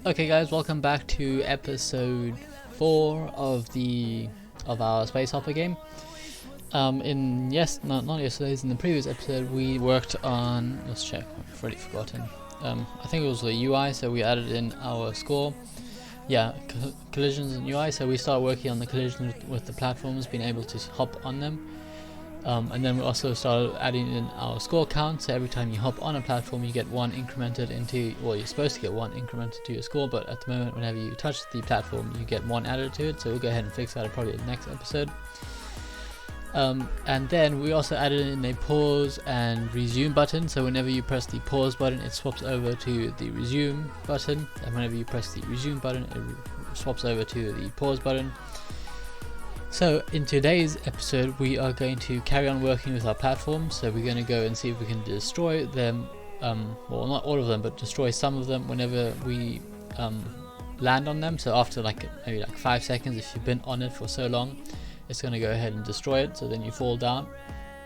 Okay guys, welcome back to episode 4 of our space hopper game. Not yesterday's, in the previous episode we worked on, let's check, I've already forgotten. I think it was the UI, so we added in our score. Yeah, collisions and UI, so we started working on the collisions with the platforms, being able to hop on them. And then we also started adding in our score count, so every time you hop on a platform you get one incremented into, well, you're supposed to get one incremented to your score, but at the moment whenever you touch the platform you get one added to it, so we'll go ahead and fix that probably in the next episode. And then we also added in a pause and resume button, so whenever you press the pause button it swaps over to the resume button, and whenever you press the resume button it swaps over to the pause button. So in today's episode we are going to carry on working with our platforms, so we're going to go and see if we can destroy them, well, not all of them, but destroy some of them whenever we land on them. So after maybe like 5 seconds, if you've been on it for so long, it's going to go ahead and destroy it, so then you fall down,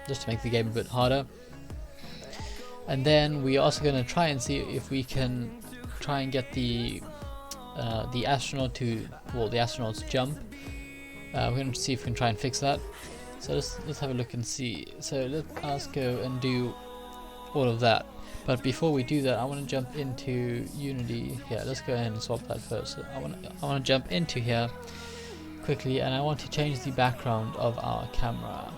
just to make the game a bit harder. And then we're also going to try and see if we can try and get the astronaut to, well, the astronauts jump. We're going to see if we can try and fix that. So let's have a look and see. So let us go and do all of that. But before we do that, I want to jump into Unity. Yeah, let's go ahead and swap that first. So I want to jump into here quickly, and I want to change the background of our camera,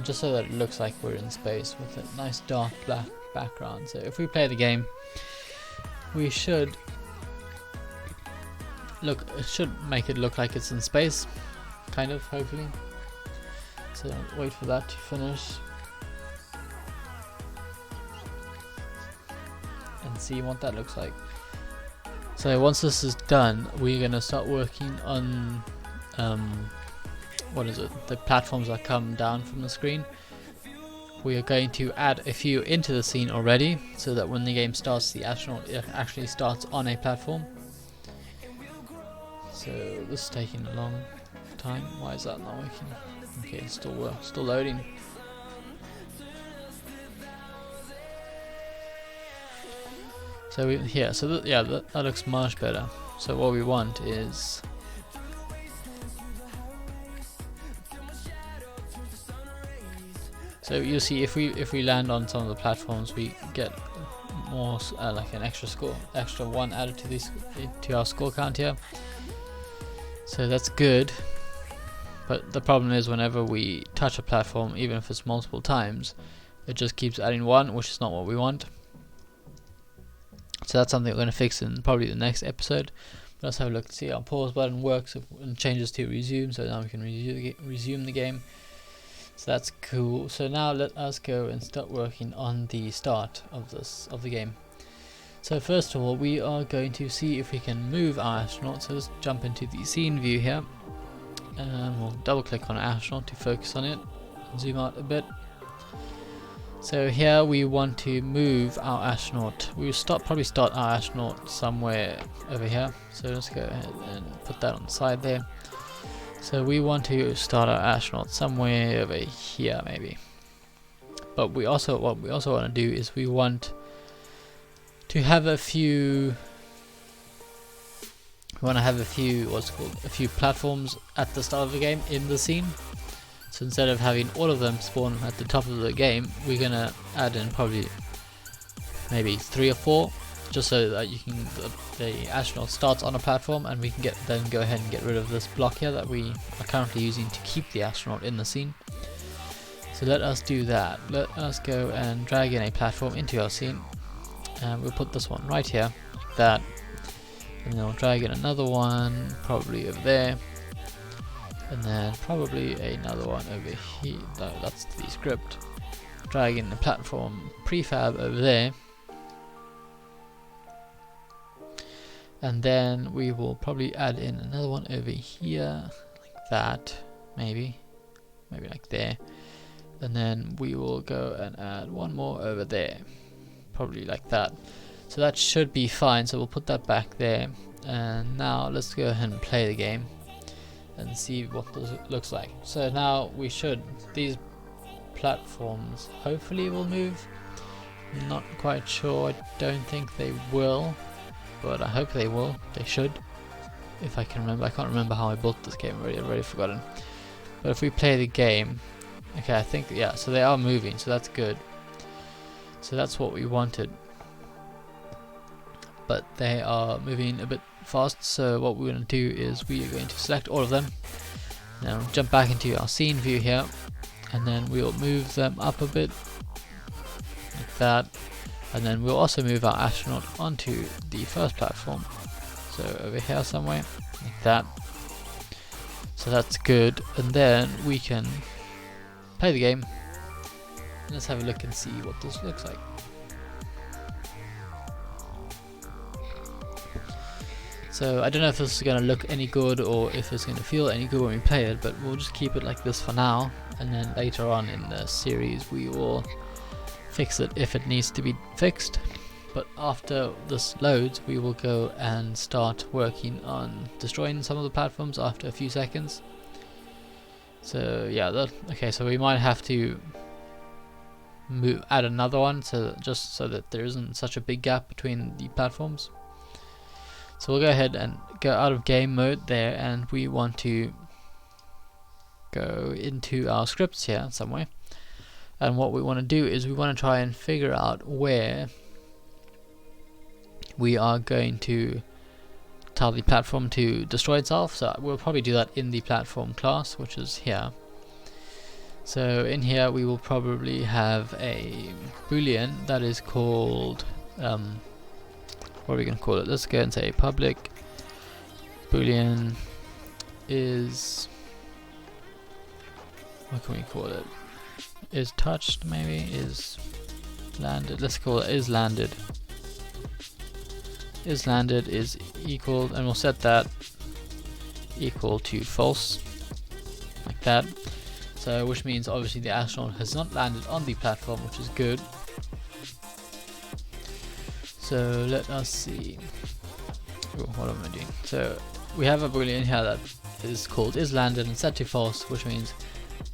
just so that it looks like we're in space with a nice dark black background. So if we play the game, we should make it look like it's in space, kind of, hopefully. So wait for that to finish and see what that looks like. So once this is done, we're going to start working on the platforms that come down from the screen. We are going to add a few into the scene already, so that when the game starts, the astronaut actually starts on a platform. So this is taking a long time. Why is that not working? Okay, it's still loading. So that looks much better. So what we want is, so you'll see if we land on some of the platforms, we get more like an extra one added to our score count here. So that's good, but the problem is whenever we touch a platform, even if it's multiple times, it just keeps adding one, which is not what we want. So that's something we're going to fix in probably the next episode. But let's have a look and see our pause button works and changes to resume, so now we can resume the game. So that's cool. So now let us go and start working on the start of the game. So first of all, we are going to see if we can move our astronaut. So let's jump into the scene view here, and we'll double click on astronaut to focus on it and zoom out a bit. So here we want to move our astronaut. We'll probably start our astronaut somewhere over here. So let's go ahead and put that on the side there. So we want to start our astronaut somewhere over here maybe. But what we also want to do is we want to have a few a few platforms at the start of the game in the scene. So instead of having all of them spawn at the top of the game, we're gonna add in probably maybe 3 or 4, just so that the astronaut starts on a platform, and we can then go ahead and get rid of this block here that we are currently using to keep the astronaut in the scene. So let us do that. Let us go and drag in a platform into our scene. And we'll put this one right here, like that, and then we'll drag in another one, probably over there, and then probably another one over here. No, that's the script. Drag in the platform prefab over there, and then we will probably add in another one over here, like that, maybe like there, and then we will go and add one more over there. Probably like that. So that should be fine, so we'll put that back there. And now let's go ahead and play the game and see what this looks like. So now these platforms hopefully will move. Not quite sure, I don't think they will. but I hope they will. They should, if I can remember. I can't remember how I built this game. I've already forgotten. But if we play the game, okay, I think, yeah, so they are moving, so that's good. So that's what we wanted. But they are moving a bit fast, so what we're going to do is we are going to select all of them. Now jump back into our scene view here, and then we'll move them up a bit, like that. And then we'll also move our astronaut onto the first platform. So over here somewhere, like that. So that's good, and then we can play the game. Let's have a look and see what this looks like. So I don't know if this is going to look any good or if it's going to feel any good when we play it, but we'll just keep it like this for now, and then later on in the series we will fix it if it needs to be fixed. But after this loads, we will go and start working on destroying some of the platforms after a few seconds. So yeah, okay, so we might have to add another one, so just so that there isn't such a big gap between the platforms. So we'll go ahead and go out of game mode there, and we want to go into our scripts here somewhere. And what we want to do is we want to try and figure out where we are going to tell the platform to destroy itself. So we'll probably do that in the platform class, which is here. So in here we will probably have a boolean that is called what are we going to call it? Let's go and say public boolean is, what can we call it? Is touched, maybe? Is landed? Let's call it is landed. Is landed is equal, and we'll set that equal to false, like that. So which means obviously the astronaut has not landed on the platform, which is good. So let us see. Ooh, what am I doing? So we have a boolean here that is called is landed and set to false, which means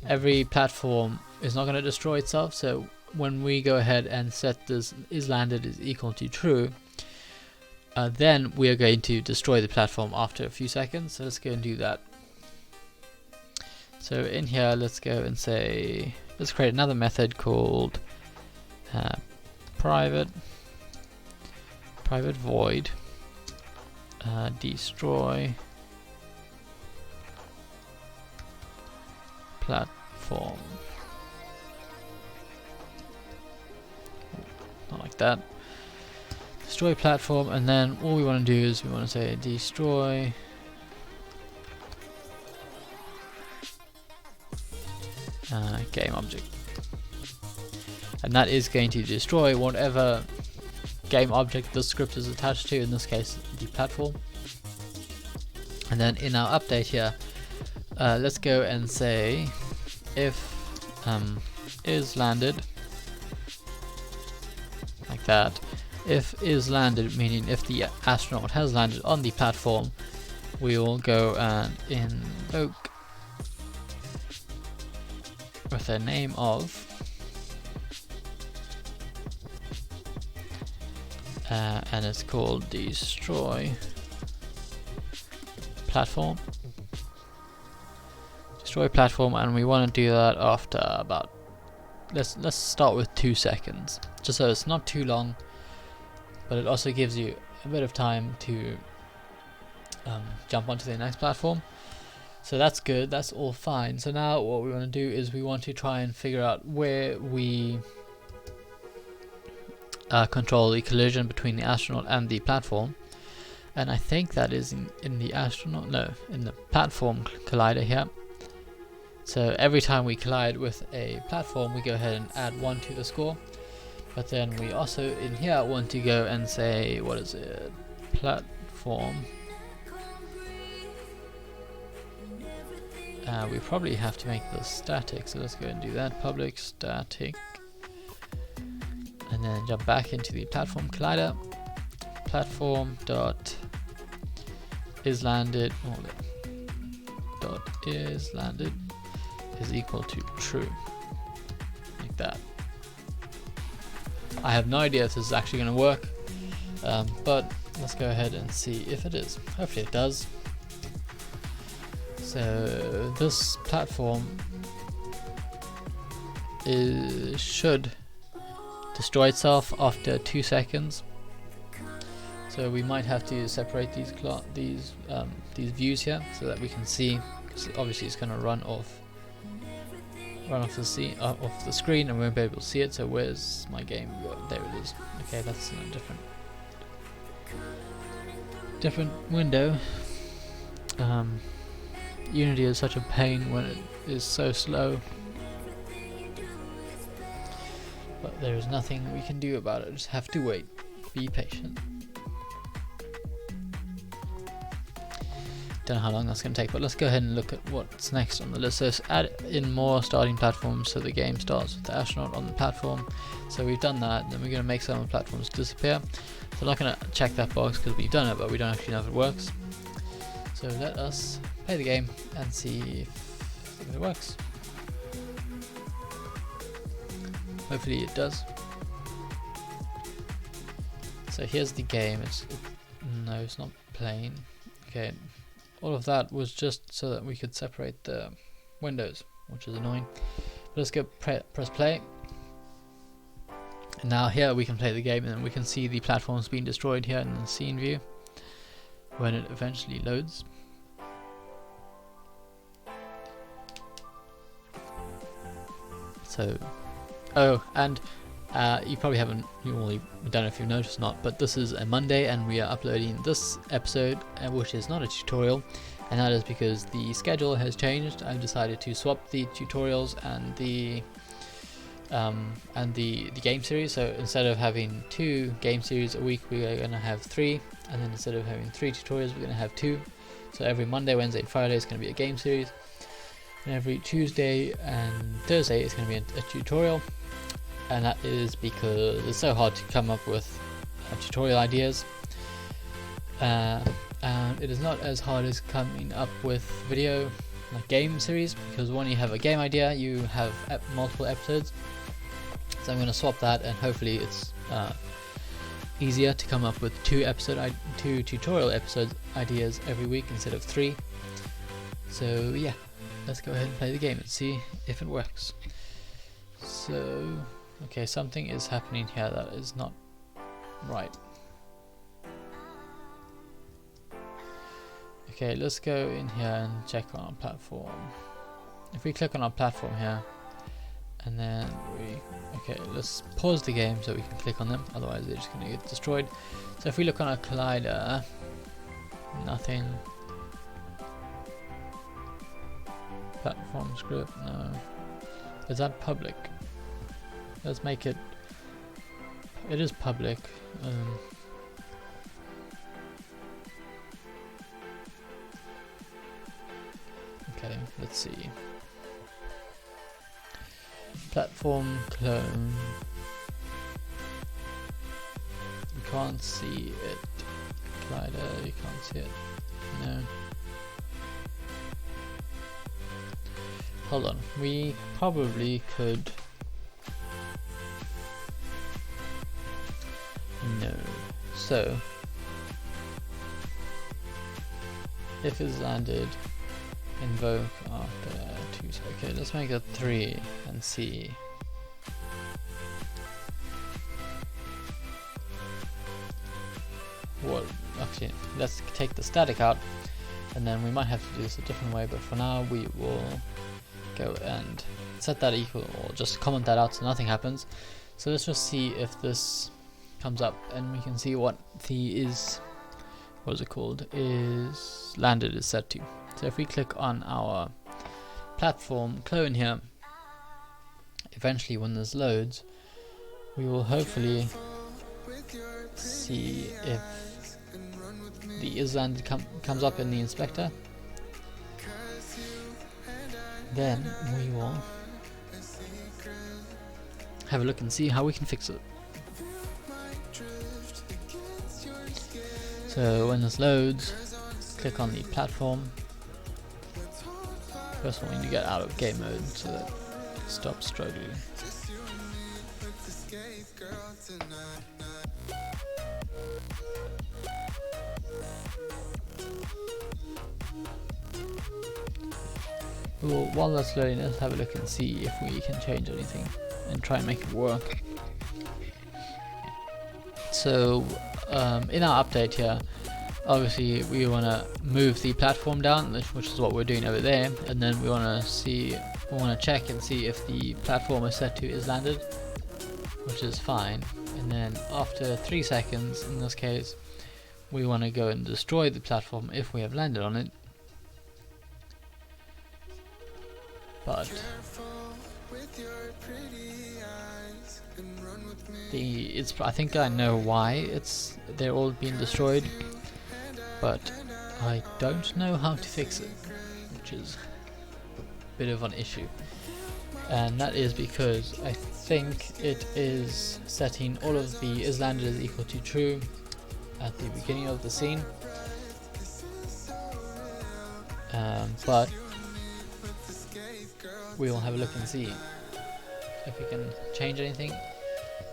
every platform is not going to destroy itself. So when we go ahead and set this is landed is equal to true, then we are going to destroy the platform after a few seconds. So let's go and do that. So in here, let's go and say, let's create another method called private void destroy platform. Not like that. Destroy platform, and then all we want to do is we want to say destroy game object, and that is going to destroy whatever game object the script is attached to, in this case the platform. And then in our update here, let's go and say if is landed, like that. If is landed, meaning if the astronaut has landed on the platform, we will go and invoke with a name of and it's called destroy platform. Destroy platform, and we want to do that after about, let's start with 2 seconds, just so it's not too long, but it also gives you a bit of time to jump onto the next platform. So that's good, that's all fine. So now what we want to do is we want to try and figure out where we control the collision between the astronaut and the platform. And I think that is in the astronaut, no, in the platform collider here. So every time we collide with a platform, we go ahead and add 1 to the score. But then we also in here want to go and say, what is it, platform. We probably have to make this static, so let's go and do that. Public static, and then jump back into the platform collider. Platform dot is landed, dot is landed is equal to true, like that. I have no idea if this is actually going to work, but let's go ahead and see if it is. Hopefully it does. So this platform should destroy itself after 2 seconds. So we might have to separate these views here so that we can see, because obviously it's going to run off the screen and we won't be able to see it. So where's my game? There it is. Okay, that's in a different window. Unity is such a pain when it is so slow, but there is nothing we can do about it. Just have to wait. Be patient. Don't know how long that's going to take, but let's go ahead and look at what's next on the list. So let's add in more starting platforms, so the game starts with the astronaut on the platform. So we've done that, and then we're going to make some of the platforms disappear. So I'm not going to check that box because we've done it, but we don't actually know if it works. So let us play the game and see if it works. Hopefully it does. So here's the game. No, it's not playing. Okay. All of that was just so that we could separate the windows, which is annoying. But let's go press play. And now here we can play the game, and we can see the platforms being destroyed here in the scene view when it eventually loads. So, oh, and you probably haven't, I don't know if you've noticed or not, but this is a Monday and we are uploading this episode, which is not a tutorial, and that is because the schedule has changed. I've decided to swap the tutorials and the game series. So instead of having 2 game series a week, we are going to have 3, and then instead of having 3 tutorials, we're going to have 2. So every Monday, Wednesday, and Friday is going to be a game series, and every Tuesday and Thursday is going to be a tutorial. And that is because it's so hard to come up with tutorial ideas, and it is not as hard as coming up with video like game series, because when you have a game idea you have multiple episodes. So I'm going to swap that, and hopefully it's easier to come up with 2 tutorial episode ideas every week instead of 3. So yeah, let's go ahead and play the game and see if it works. So okay, something is happening here that is not right. Okay, let's go in here and check on our platform. If we click on our platform here, and then okay, let's pause the game so we can click on them, otherwise they're just going to get destroyed. So if we look on our collider, nothing. Platform script, no. Is that public? Let's make it. It is public. Okay, let's see. Platform clone. You can't see it. Collider, you can't see it. No. Hold on. We probably could. No. So if it's landed, invoke after 2 seconds. Okay, let's make it 3 and see. What? Actually, let's take the static out, and then we might have to do this a different way. But for now, we will go and set that equal, or just comment that out so nothing happens. So let's just see if this comes up, and we can see what the is landed is set to. So if we click on our platform clone here, eventually when this loads, we will hopefully see if the is landed comes up in the inspector. Then we will have a look and see how we can fix it. So when this loads, click on the platform. First of all, we need to get out of game mode so that it stops struggling. Well, while that's loading, let's have a look and see if we can change anything and try and make it work. So in our update here, obviously we want to move the platform down, which is what we're doing over there, and then we want to check and see if the platform is set to is landed, which is fine. And then after 3 seconds, in this case, we want to go and destroy the platform if we have landed on it. But I think I know why they're all being destroyed, but I don't know how to fix it, which is a bit of an issue. And that is because I think it is setting all of the is landed is equal to true at the beginning of the scene, but we will have a look and see if we can change anything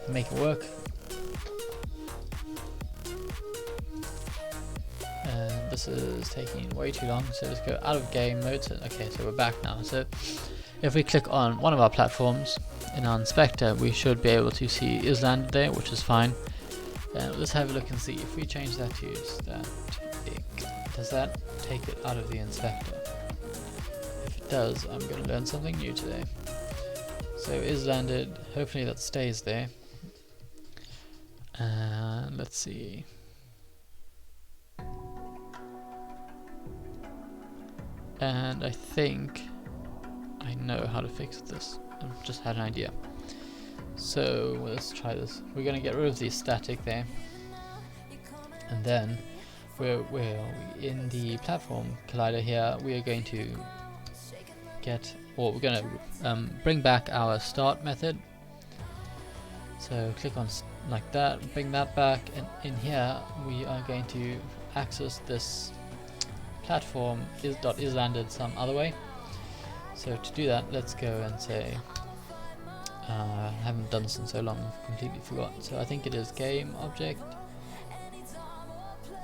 to make it work. And this is taking way too long, so let's go out of game mode. So, okay, so we're back now. So if we click on one of our platforms in our inspector, we should be able to see is landed there, which is fine. Let's have a look and see if we change that to static. Does that take it out of the inspector? If it does, I'm going to learn something new today. So is landed, hopefully that stays there. Let's see. And I think I know how to fix this. I've just had an idea. So let's try this. We're going to get rid of the static there, and then we're in the platform collider here. We are going to we're going to bring back our start method. So click on like that, bring that back, and in here we are going to access this platform is landed some other way. So to do that, let's go and say, I haven't done this in so long, I've completely forgot. So I think it is game object.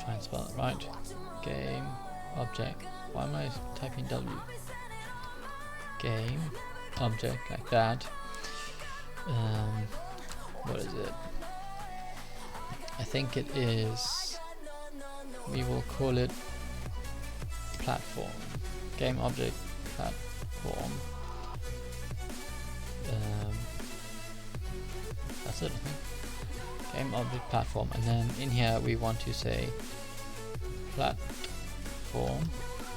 Try and spell it right. Game object. Why am I typing W? Game object, like that. What is it? I think it is. We will call it platform. Game object platform. That's it, I think. Game object platform, and then in here we want to say platform,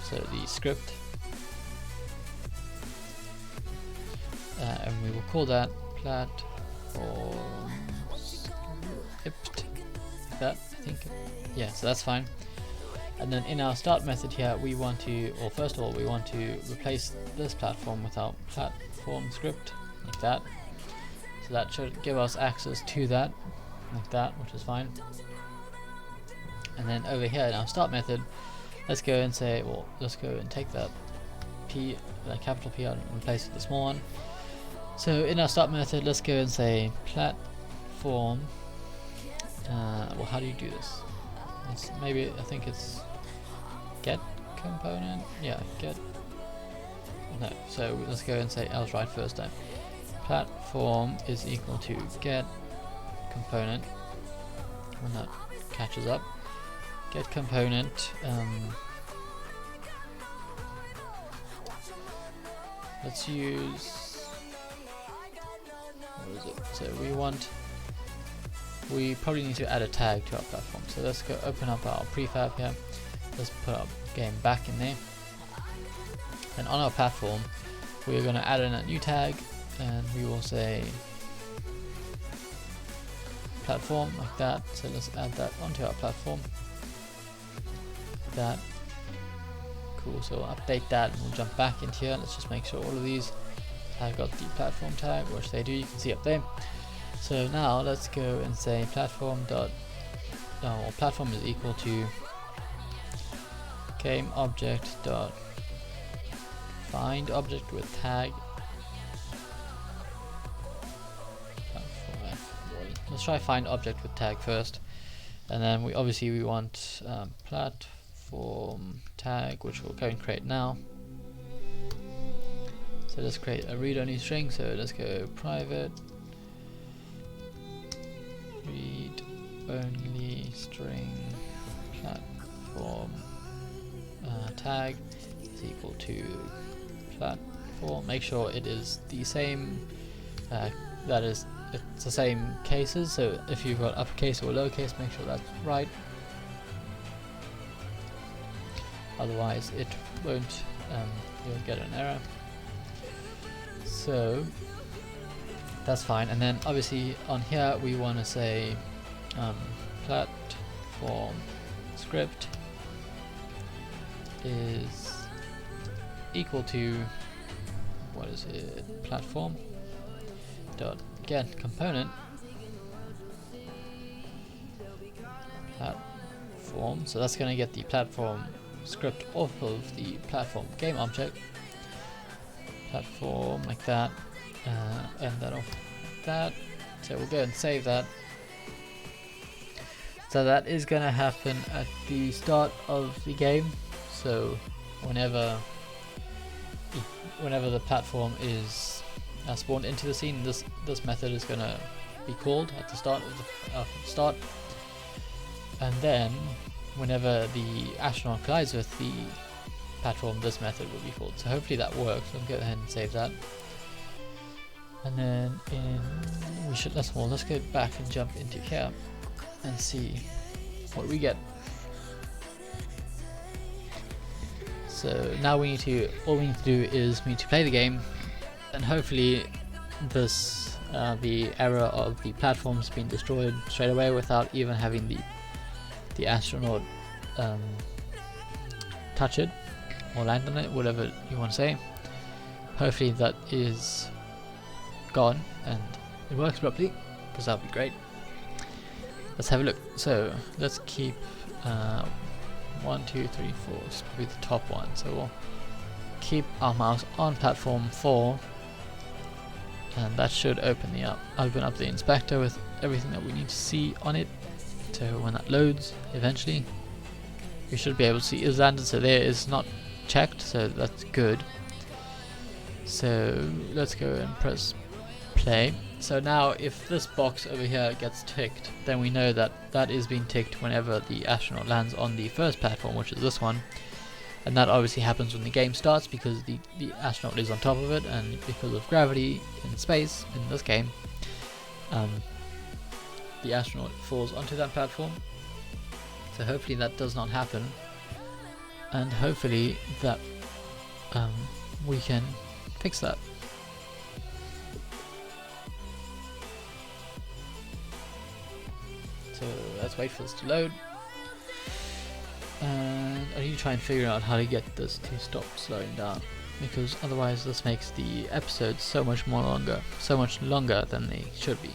so the script, and we will call that platform script. That, I think, yeah, so that's fine. And then in our start method here, we want to, or first of all, we want to replace this platform with our platform script, like that. So that should give us access to that, like that, which is fine. And then over here in our start method, let's go and say, well, let's go and take that P, the capital P out and replace it with the small one. So in our start method, let's go and say platform. Well, how do you do this? Maybe I think it's get component. Yeah, get. No, so let's go and say else right first time. Platform is equal to get component. When that catches up, get component. Let's use. What is it? So we probably need to add a tag to our platform. So let's go open up our prefab here. Let's put our game back in there. And on our platform, we're going to add in a new tag, and we will say platform, like that. So let's add that onto our platform. That. Cool, so we'll update that and we'll jump back into here. Let's just make sure all of these have got the platform tag, which they do, you can see up there. So now let's go and say platform is equal to game object dot find object with tag. Let's try find object with tag first, and then we want platform tag, which we'll go and create now. So let's create a read-only string. So let's go private read-only string platform tag is equal to platform. Make sure it is the same. That is, it's the same cases. So if you've got uppercase or lowercase, make sure that's right. Otherwise, it won't. You'll get an error. So that's fine. And then obviously on here we want to say platform script is equal to, what is it, platform dot get component platform. So that's going to get the platform script off of the platform game object, platform like that, and that off like that. So we'll go and save that. So that is going to happen at the start of the game. So whenever the platform is spawned into the scene, this method is going to be called at the start of the start, and then whenever the astronaut collides with the platform, this method will be called. So hopefully that works. I'll go ahead and save that. And then let's go back and jump into here and see what we get. So now all we need to do is we need to play the game, and hopefully this the error of the platforms being destroyed straight away without even having the astronaut touch it or land on it, whatever you want to say. Hopefully that is gone and it works properly, because that would be great. Let's have a look. So let's keep 1, 2, 3, 4. It's probably the top one. So we'll keep our mouse on platform 4, and that should open up the inspector with everything that we need to see on it. So when that loads eventually, we should be able to see is landed. So there is not checked, so that's good. So let's go and press play. So now if this box over here gets ticked, then we know that that is being ticked whenever the astronaut lands on the first platform, which is this one. And that obviously happens when the game starts, because the astronaut is on top of it, and because of gravity in space in this game, the astronaut falls onto that platform. So hopefully that does not happen, and hopefully that we can fix that. So let's wait for this to load, and I need to try and figure out how to get this to stop slowing down, because otherwise this makes the episodes so much longer than they should be,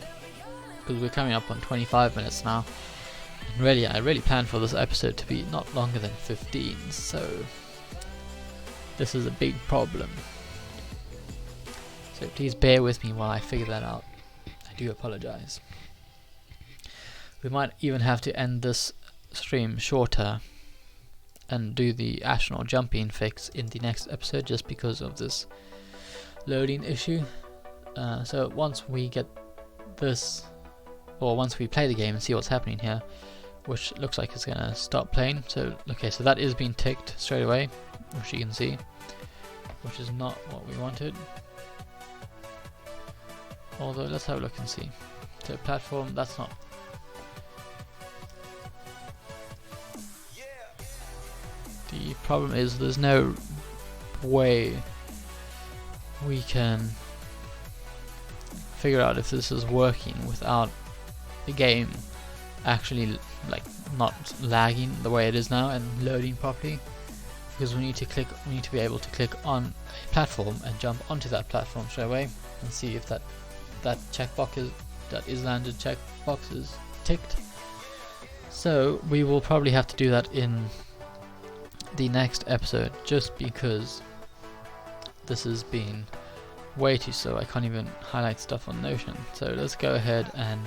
because we're coming up on 25 minutes now, and really I really planned for this episode to be not longer than 15, so this is a big problem. So please bear with me while I figure that out. I do apologize. We might even have to end this stream shorter and do the astronaut jumping fix in the next episode, just because of this loading issue. So once we get this, or once we play the game and see what's happening here, which looks like it's gonna stop playing. So okay, so that is being ticked straight away, which you can see, which is not what we wanted. Although let's have a look and see. So platform, that's not. The problem is there's no way we can figure out if this is working without the game actually not lagging the way it is now and loading properly, because we need to be able to click on a platform and jump onto that platform straight away and see if that checkbox is landed checkbox is ticked. So we will probably have to do that in the next episode, just because this has been way too slow. I can't even highlight stuff on Notion. So let's go ahead and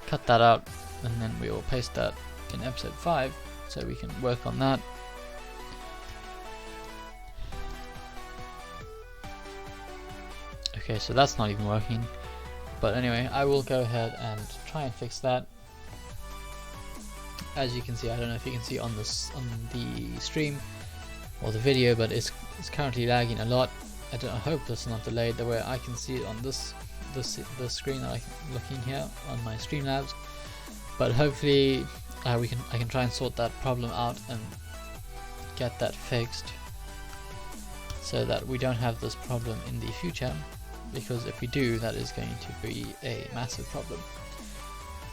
cut that out, and then we will paste that in episode 5 so we can work on that. Okay, so that's not even working. But anyway, I will go ahead and try and fix that. As you can see, I don't know if you can see on this on the stream or the video, but it's currently lagging a lot. I hope that's not delayed the way I can see it on this screen that I'm looking here on my Streamlabs. But hopefully I can try and sort that problem out and get that fixed, so that we don't have this problem in the future, because if we do, that is going to be a massive problem.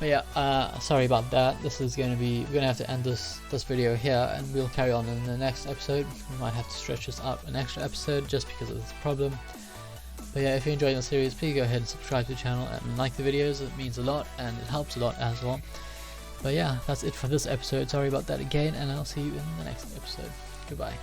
But yeah, sorry about that. We're gonna have to end this video here, and we'll carry on in the next episode. We might have to stretch this out an extra episode just because of this problem. But yeah, if you're enjoying the series, please go ahead and subscribe to the channel and like the videos. It means a lot and it helps a lot as well. But yeah, that's it for this episode. Sorry about that again, and I'll see you in the next episode. Goodbye.